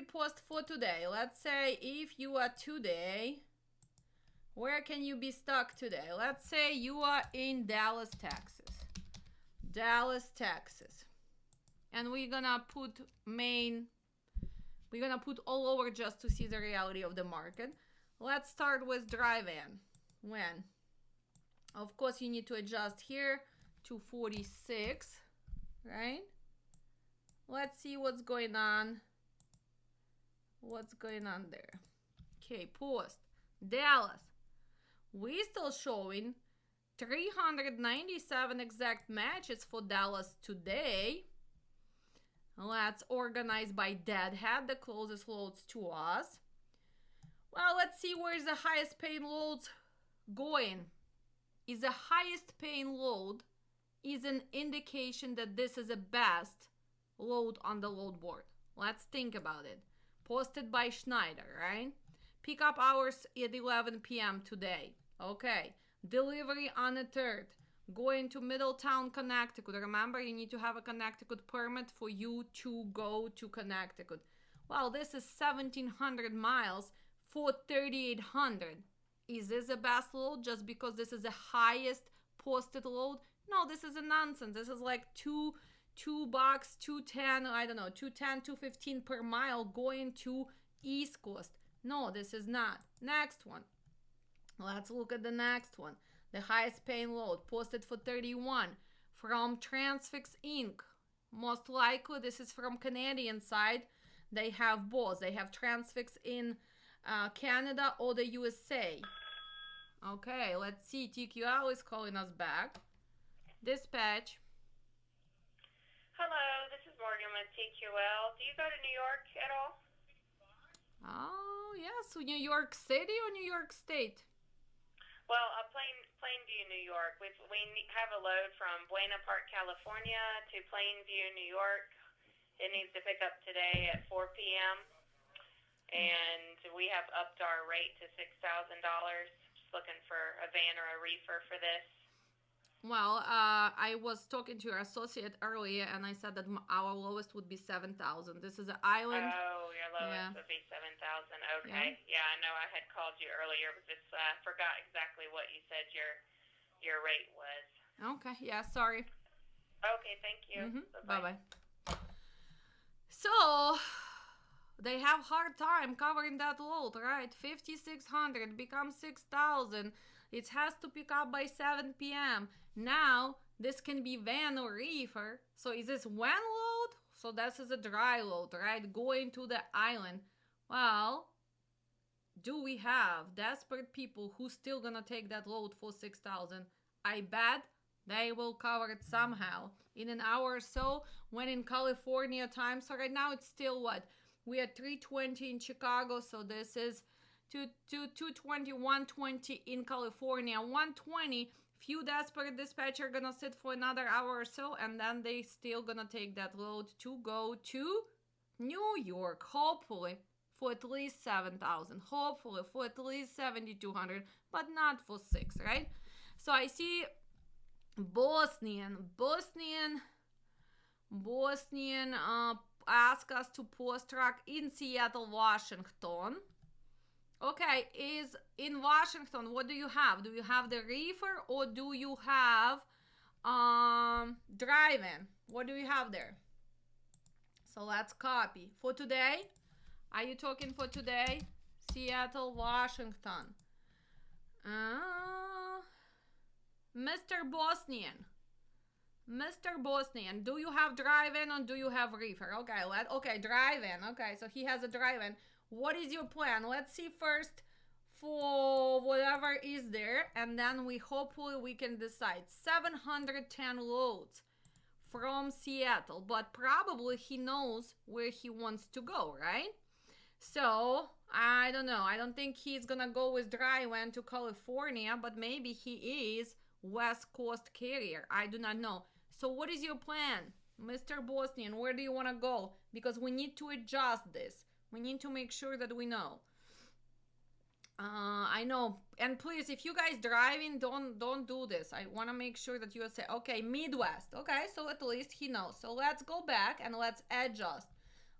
post for today. Let's say if you are today, where can you be stuck today? Let's say you are in Dallas, Texas. Dallas, Texas. And we're gonna put we're gonna put all over just to see the reality of the market. Let's start with drive-in. When? Of course, you need to adjust here to 46, right? Let's see what's going on. What's going on there? Okay, post. Dallas. We're still showing 397 exact matches for Dallas today. Let's organize by deadhead, the closest loads to us. Well, let's see where's the highest paying loads going. Is the highest paying load is an indication that this is the best load on the load board. Let's think about it. Posted by Schneider, right? Pickup hours at 11 p.m. today. Okay. Delivery on the 3rd. Going to Middletown, Connecticut. Remember, you need to have a Connecticut permit for you to go to Connecticut. Well, this is 1,700 miles for 3,800. Is this the best load just because this is the highest posted load? No, this is a nonsense. This is like $2, $2.10, I don't know, $2.10, $2.15 per mile going to East Coast. No, this is not. Next one. Let's look at the next one. The highest paying load posted for 31 from Transfix Inc. Most likely this is from Canadian side. They have both. They have Transfix in Canada or the USA. Okay, let's see. TQL is calling us back. Dispatch. Hello, this is Morgan with TQL. Do you go to New York at all? Oh, yes. New York City or New York State? Well, Plainview, New York. We have a load from Buena Park, California to Plainview, New York. It needs to pick up today at 4 p.m. And we have upped our rate to $6,000. Just looking for a van or a reefer for this. Well, I was talking to your associate earlier, and I said that our lowest would be 7,000. This is an island. Oh, your lowest would be 7,000. Okay. Yeah, I know. I had called you earlier, but just forgot exactly what you said your rate was. Okay. Yeah. Sorry. Okay. Thank you. Bye-bye. So they have hard time covering that load, right? 5,600 becomes 6,000. It has to pick up by 7 p.m. Now, this can be van or reefer. So is this van load? So this is a dry load, right? Going to the island. Well, do we have desperate people who still gonna take that load for 6,000? I bet they will cover it somehow in an hour or so when in California time. So right now it's still what? We are 3:20 in Chicago, so this is 2:20, 1:20 in California, 1:20. Few desperate dispatcher gonna sit for another hour or so, and then they still gonna take that load to go to New York, hopefully for at least 7,000, hopefully for at least 7,200, but not for 6, right? So I see Bosnian ask us to post truck in Seattle, Washington. Okay, is in Washington, what do you have? Do you have the reefer or do you have drive-in? What do you have there? So let's copy. For today, are you talking for today? Seattle, Washington. Mr. Bosnian, do you have drive-in or do you have reefer? Okay, drive-in. Okay, so he has a drive-in. What is your plan? Let's see first for whatever is there, and then hopefully we can decide. 710 loads from Seattle, but probably he knows where he wants to go, right? So I don't know. I don't think he's gonna go with dry van to California, but maybe he is West Coast carrier. I do not know. So what is your plan, Mr. Bosnian? Where do you want to go? Because we need to adjust this. We need to make sure that we know. I know. And please, if you guys driving, don't do this. I want to make sure that you say, okay, Midwest. Okay, so at least he knows. So let's go back and let's adjust.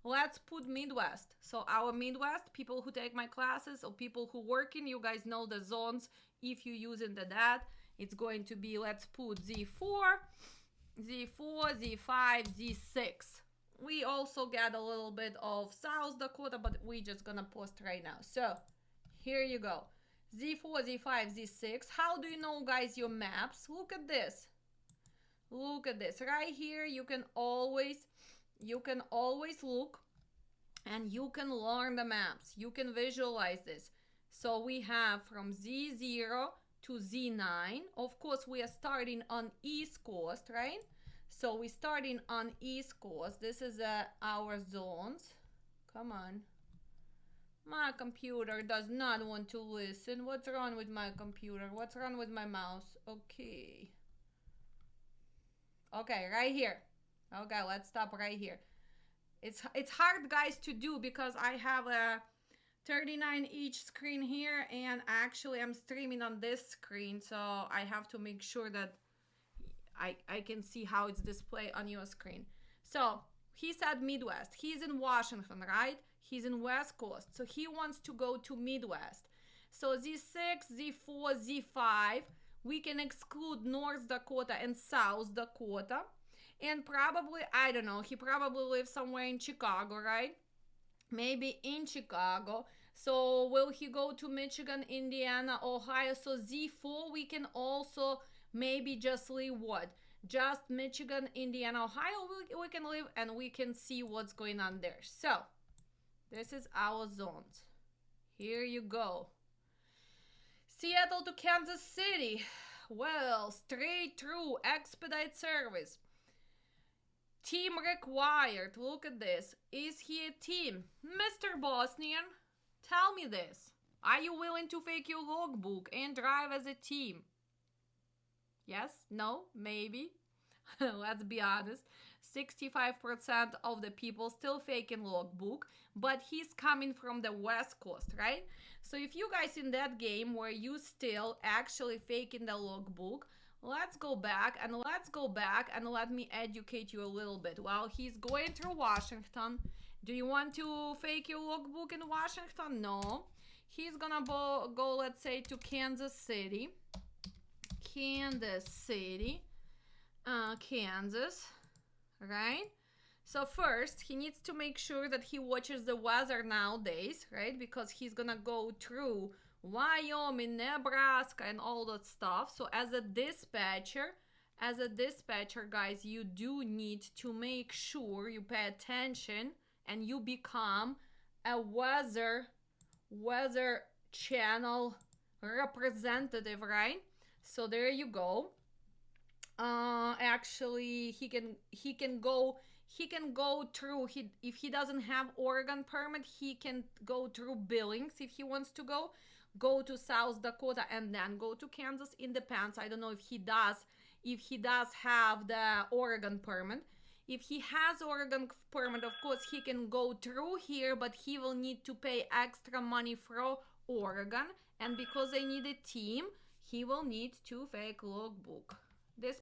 let's put Midwest. So our Midwest, people who take my classes or people who work in, you guys know the zones. If you using the that, it's going to be, let's put Z4, Z4, Z5, Z6. We also get a little bit of South Dakota, but we just gonna post right now. So here you go. Z4, Z5, Z6. How do you know, guys, your maps? Look at this. Look at this. Right here, you can always look and you can learn the maps. You can visualize this. So we have from Z0 to Z9. Of course, we are starting on East Coast, right? So we're starting on East Coast. This is our zones. Come on. My computer does not want to listen. What's wrong with my computer? What's wrong with my mouse? Okay. Okay, right here. Okay, let's stop right here. It's hard, guys, to do because I have a 39-inch screen here, and actually I'm streaming on this screen, so I have to make sure that I can see how it's displayed on your screen. So he said Midwest. He's in Washington, right? He's in West Coast, so he wants to go to Midwest. So Z6, Z4, Z5, we can exclude North Dakota and South Dakota. And probably, I don't know, he probably lives somewhere in Chicago, right? Maybe in Chicago. So will he go to Michigan, Indiana, Ohio? So Z4, we can also maybe just leave what? Just Michigan, Indiana, Ohio, we can leave and we can see what's going on there. So this is our zones. Here you go. Seattle to Kansas City. Well, straight through, expedite service. Team required. Look at this. Is he a team? Mr. Bosnian, tell me this. Are you willing to fake your logbook and drive as a team? Yes? No? Maybe? Let's be honest. 65% of the people still faking logbook, but he's coming from the West Coast, right? So if you guys in that game where you still actually faking the logbook, let's go back and let me educate you a little bit. Well, he's going through Washington. Do you want to fake your logbook in Washington? No. He's gonna go, let's say, to Kansas City. Kansas, right? So first, he needs to make sure that he watches the weather nowadays, right? Because he's gonna go through Wyoming, Nebraska, and all that stuff. So as a dispatcher, guys, you do need to make sure you pay attention and you become a weather channel representative, right? So there you go. Actually, he can go through, if he doesn't have Oregon permit, he can go through Billings if he wants to go to South Dakota and then go to Kansas. It depends. I don't know if he does have the Oregon permit. If he has Oregon permit, of course he can go through here, but he will need to pay extra money for Oregon, and because they need a team, he will need to fake logbook.